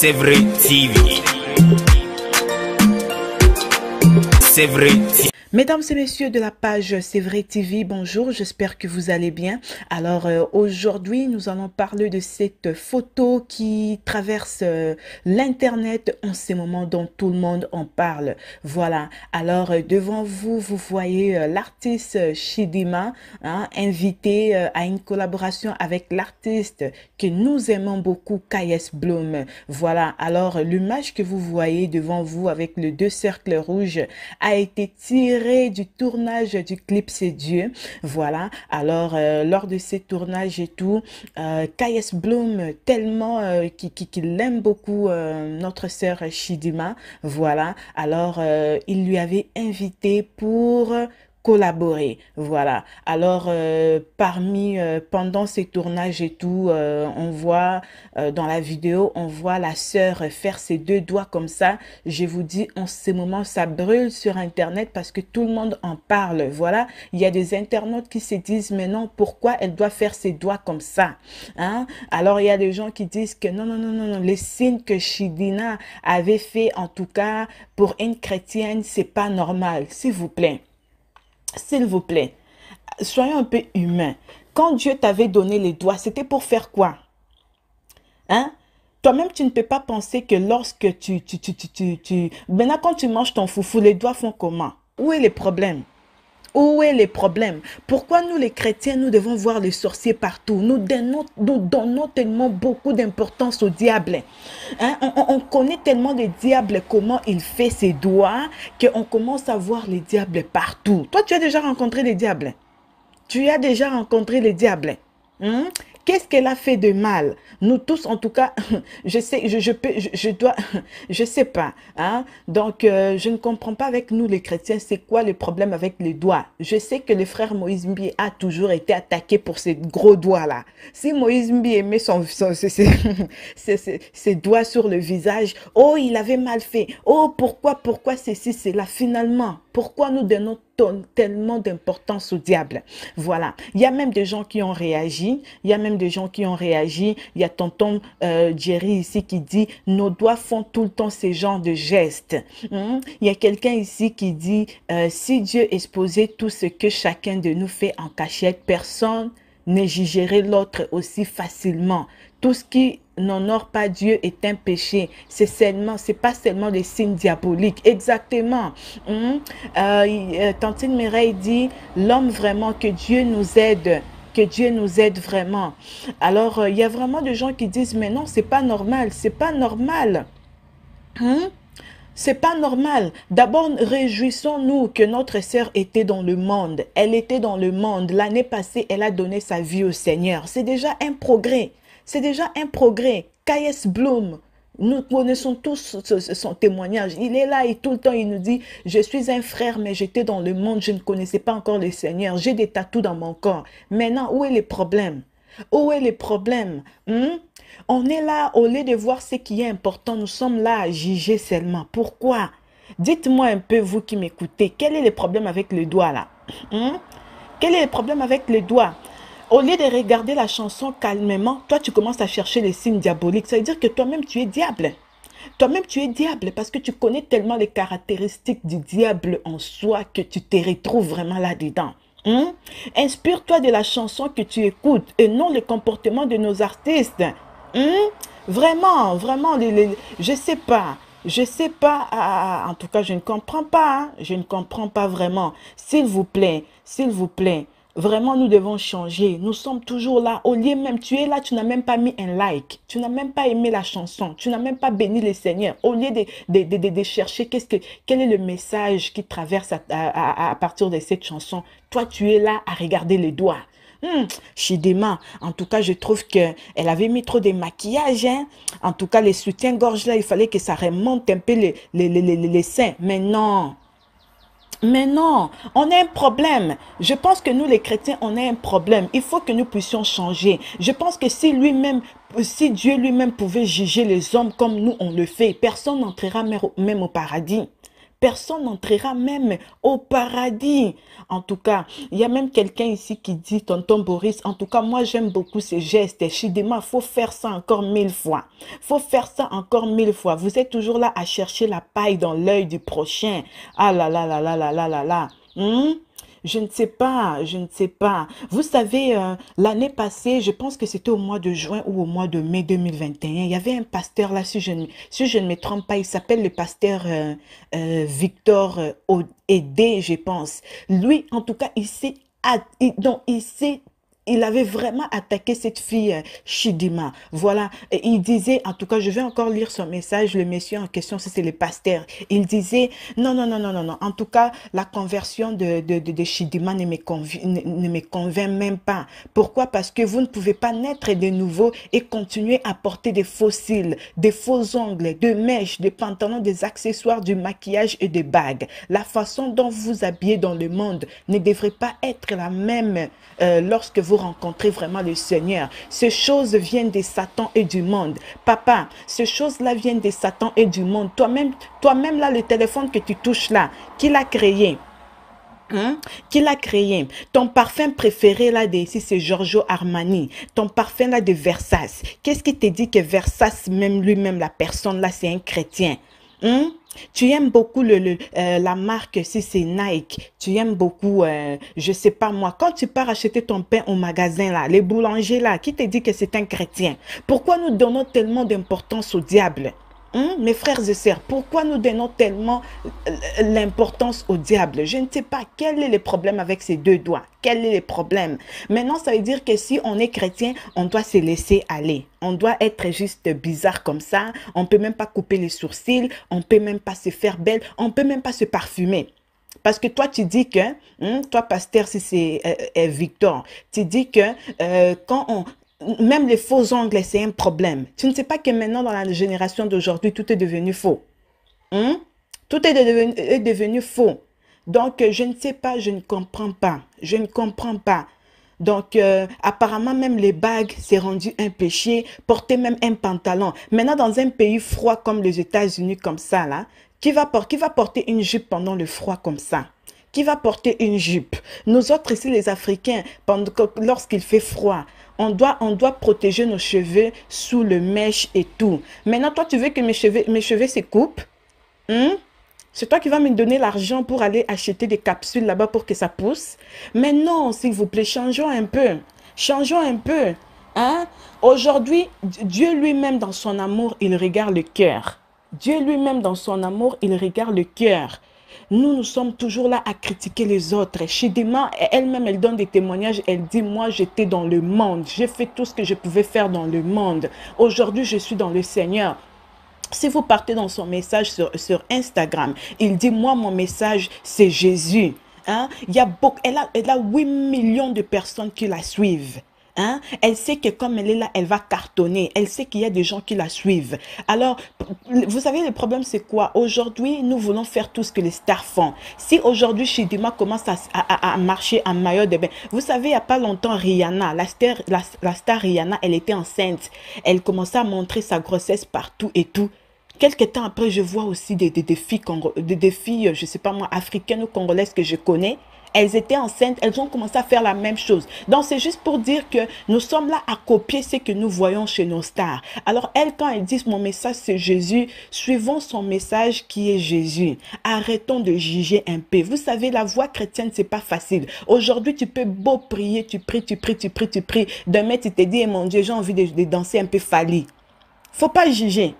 C'est vrai TV. C'est vrai TV. Mesdames et messieurs de la page C'est vrai TV, bonjour, j'espère que vous allez bien. Alors aujourd'hui, nous allons parler de cette photo qui traverse l'internet en ce moment dont tout le monde en parle. Voilà, alors devant vous, vous voyez l'artiste Chidinma, invité à une collaboration avec l'artiste que nous aimons beaucoup, K.S. Bloom. Voilà, alors l'image que vous voyez devant vous avec les deux cercles rouges a été tirée du tournage du clip C'est Dieu. Voilà, alors lors de ces tournages et tout, K.S. Bloom tellement qu'il aime beaucoup notre sœur Chidinma. Voilà, alors il lui avait invité pour collaborer. Voilà, alors pendant ces tournages et tout, on voit dans la vidéo, on voit la sœur faire ses deux doigts comme ça. Je vous dis, en ce moment, ça brûle sur internet parce que tout le monde en parle. Voilà, il y a des internautes qui se disent, mais non, pourquoi elle doit faire ses doigts comme ça, hein? Alors il y a des gens qui disent que non, les signes que Chidinma avait fait, en tout cas pour une chrétienne, c'est pas normal. S'il vous plaît, soyons un peu humains. Quand Dieu t'avait donné les doigts, c'était pour faire quoi? Hein? Toi-même, tu ne peux pas penser que lorsque Maintenant, quand tu manges ton foufou, les doigts font comment? Où est le problème? Où est le problème? Pourquoi nous les chrétiens, nous devons voir les sorciers partout? Nous donnons tellement beaucoup d'importance au diable. Hein? On connaît tellement les diables, comment il fait ses doigts, qu'on commence à voir les diables partout. Toi, tu as déjà rencontré les diables? Tu as déjà rencontré les diables? Qu'est-ce qu'elle a fait de mal? Nous tous, en tout cas, je sais, je sais pas. Hein? Donc, je ne comprends pas avec nous les chrétiens, c'est quoi le problème avec les doigts? Je sais que le frère Moïse Mbi a toujours été attaqué pour ses gros doigts-là. Si Moïse Mbi aimait ses doigts sur le visage, oh, il avait mal fait. Oh, pourquoi ceci, c'est là finalement? Pourquoi nous donnons tellement d'importance au diable? Voilà. Il y a même des gens qui ont réagi. Il y a tonton Jerry ici qui dit, nos doigts font tout le temps ces genres de gestes. Il y a quelqu'un ici qui dit, si Dieu exposait tout ce que chacun de nous fait en cachette, personne ne jugerait l'autre aussi facilement. Tout ce qui n'honore pas Dieu est un péché. C'est pas seulement des signes diaboliques. Exactement. Tantine Mireille dit, l'homme vraiment, que Dieu nous aide. Que Dieu nous aide vraiment. Alors, il y a vraiment des gens qui disent, mais non, c'est pas normal. C'est pas normal. C'est pas normal. D'abord, réjouissons-nous que notre sœur était dans le monde. Elle était dans le monde. L'année passée, elle a donné sa vie au Seigneur. C'est déjà un progrès. C'est déjà un progrès. K.S. Bloom, nous connaissons tous son témoignage. Il est là et tout le temps, il nous dit, je suis un frère, mais j'étais dans le monde, je ne connaissais pas encore le Seigneur. J'ai des tatous dans mon corps. Maintenant, où est le problème? Où est le problème? On est là, au lieu de voir ce qui est important, nous sommes là à juger seulement. Pourquoi? Dites-moi un peu, vous qui m'écoutez, quel est le problème avec le doigt là? Quel est le problème avec le doigt? Au lieu de regarder la chanson calmement, toi, tu commences à chercher les signes diaboliques. Ça veut dire que toi-même, tu es diable. Toi-même, tu es diable parce que tu connais tellement les caractéristiques du diable en soi que tu te retrouves vraiment là-dedans. Inspire-toi de la chanson que tu écoutes et non le comportement de nos artistes. Vraiment, je sais pas. Je sais pas, en tout cas, je ne comprends pas. Je ne comprends pas vraiment. S'il vous plaît. Vraiment, nous devons changer. Nous sommes toujours là. Au lieu même, tu es là, tu n'as même pas mis un like. Tu n'as même pas aimé la chanson. Tu n'as même pas béni le Seigneur. Au lieu de chercher quel est le message qui traverse à partir de cette chanson, toi, tu es là à regarder les doigts. Chidinma, en tout cas, je trouve qu'elle avait mis trop de maquillage. En tout cas, les soutiens-gorge là, il fallait que ça remonte un peu les seins. Mais non. Mais non, on a un problème. Je pense que nous les chrétiens, on a un problème. Il faut que nous puissions changer. Je pense que si Dieu lui-même pouvait juger les hommes comme nous on le fait, personne n'entrera même au paradis. Personne n'entrera même au paradis. En tout cas, il y a même quelqu'un ici qui dit, tonton Boris, en tout cas, moi j'aime beaucoup ces gestes. Chidema, il faut faire ça encore 1000 fois. Faut faire ça encore 1000 fois. Vous êtes toujours là à chercher la paille dans l'œil du prochain. Ah là là là là là là là là. Je ne sais pas, je ne sais pas. Vous savez, l'année passée, je pense que c'était au mois de juin ou au mois de mai 2021, il y avait un pasteur là, si je ne me trompe pas, il s'appelle le pasteur Victor Aidé, je pense. Lui, en tout cas, il avait vraiment attaqué cette fille Chidima. Voilà. Et il disait, en tout cas, je vais encore lire son message, le monsieur en question, c'est le pasteur. Il disait, non, non, non, non, non, non. En tout cas, la conversion de Chidima ne me convainc même pas. Pourquoi? Parce que vous ne pouvez pas naître de nouveau et continuer à porter des faux cils, des faux ongles, des mèches, des pantalons, des accessoires, du maquillage et des bagues. La façon dont vous vous habillez dans le monde ne devrait pas être la même lorsque vous rencontrez vraiment le Seigneur. Ces choses viennent de Satan et du monde. Papa, ces choses-là viennent de Satan et du monde. Toi-même là, le téléphone que tu touches là, qui l'a créé? Qui l'a créé? Ton parfum préféré là ici, c'est Giorgio Armani. Ton parfum là de Versace. Qu'est-ce qui te dit que Versace, même lui-même, la personne là, c'est un chrétien? Tu aimes beaucoup la marque, si c'est Nike, tu aimes beaucoup, je sais pas moi, quand tu pars acheter ton pain au magasin là, les boulangers là, qui te dit que c'est un chrétien? Pourquoi nous donnons tellement d'importance au diable? Mes frères et sœurs, pourquoi nous donnons tellement l'importance au diable? Je ne sais pas quel est le problème avec ces deux doigts. Quel est le problème? Maintenant, ça veut dire que si on est chrétien, on doit se laisser aller. On doit être juste bizarre comme ça. On ne peut même pas couper les sourcils. On ne peut même pas se faire belle. On ne peut même pas se parfumer. Parce que toi, tu dis que, toi, pasteur, si c'est Victor, tu dis que même les faux ongles, c'est un problème. Tu ne sais pas que maintenant, dans la génération d'aujourd'hui, tout est devenu faux. Tout est devenu faux. Donc, je ne sais pas, je ne comprends pas. Je ne comprends pas. Donc, apparemment, même les bagues, c'est rendu un péché. Porter même un pantalon. Maintenant, dans un pays froid comme les États-Unis, comme ça, là, qui va porter une jupe pendant le froid comme ça? Qui va porter une jupe? Nous autres ici, les Africains, lorsqu'il fait froid, on doit protéger nos cheveux sous le mèche et tout. Maintenant, toi, tu veux que mes cheveux se coupent? C'est toi qui vas me donner l'argent pour aller acheter des capsules là-bas pour que ça pousse? Mais non, s'il vous plaît, changeons un peu. Changeons un peu. Aujourd'hui, Dieu lui-même, dans son amour, il regarde le cœur. Dieu lui-même, dans son amour, il regarde le cœur. Nous sommes toujours là à critiquer les autres. Chidema, elle-même, elle donne des témoignages. Elle dit, moi, j'étais dans le monde. J'ai fait tout ce que je pouvais faire dans le monde. Aujourd'hui, je suis dans le Seigneur. Si vous partez dans son message sur Instagram, il dit, moi, mon message, c'est Jésus. Il y a elle a 8 millions de personnes qui la suivent. Elle sait que comme elle est là, elle va cartonner. Elle sait qu'il y a des gens qui la suivent. Alors, vous savez, le problème, c'est quoi? Aujourd'hui, nous voulons faire tout ce que les stars font. Si aujourd'hui, Chidima commence à marcher en maillot de bain. Vous savez, il n'y a pas longtemps, Rihanna, la star Rihanna, elle était enceinte. Elle commençait à montrer sa grossesse partout et tout. Quelque temps après, je vois aussi des filles, je ne sais pas moi, africaines ou congolaises que je connais. Elles étaient enceintes, elles ont commencé à faire la même chose. Donc, c'est juste pour dire que nous sommes là à copier ce que nous voyons chez nos stars. Alors, elles, quand elles disent « mon message, c'est Jésus », suivons son message qui est Jésus. Arrêtons de juger un peu. Vous savez, la voie chrétienne, c'est pas facile. Aujourd'hui, tu peux beau prier, tu pries. Demain, tu te dis « mon Dieu, j'ai envie de danser un peu Fali ». Faut pas juger.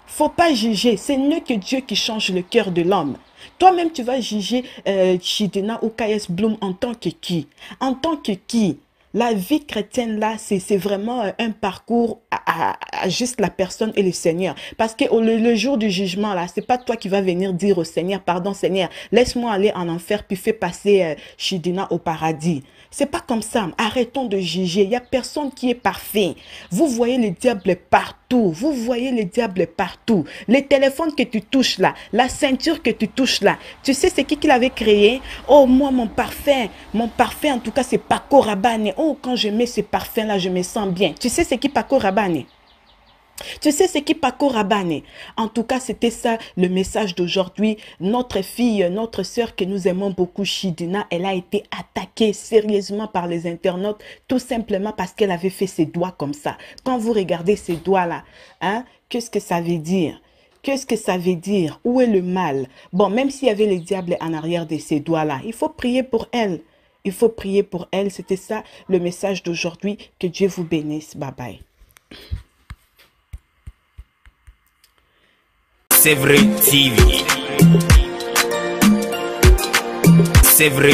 Faut pas juger. C'est mieux que Dieu qui change le cœur de l'homme. Toi-même, tu vas juger Chidena ou K.S. Bloom en tant que qui? En tant que qui? La vie chrétienne, là, c'est vraiment un parcours à juste la personne et le Seigneur. Parce que le jour du jugement, là, c'est pas toi qui vas venir dire au Seigneur, pardon Seigneur, laisse-moi aller en enfer, puis fais passer Chidena au paradis. C'est pas comme ça. Arrêtons de juger. Il n'y a personne qui est parfait. Vous voyez les diables partout. Vous voyez les diables partout. Les téléphones que tu touches là, la ceinture que tu touches là, tu sais c'est qui l'avait créé? Oh, moi, mon parfum en tout cas, c'est Paco Rabanne. Oh, quand je mets ce parfum là, je me sens bien. Tu sais c'est qui Paco Rabanne? Tu sais ce qui parcourt Rabane. En tout cas, c'était ça le message d'aujourd'hui. Notre fille, notre sœur que nous aimons beaucoup, Chidina, elle a été attaquée sérieusement par les internautes, tout simplement parce qu'elle avait fait ses doigts comme ça. Quand vous regardez ces doigts-là, hein, qu'est-ce que ça veut dire? Qu'est-ce que ça veut dire? Où est le mal? Bon, même s'il y avait le diable en arrière de ces doigts-là, il faut prier pour elle. Il faut prier pour elle. C'était ça le message d'aujourd'hui. Que Dieu vous bénisse. Bye bye. C'est vrai TV. C'est vrai.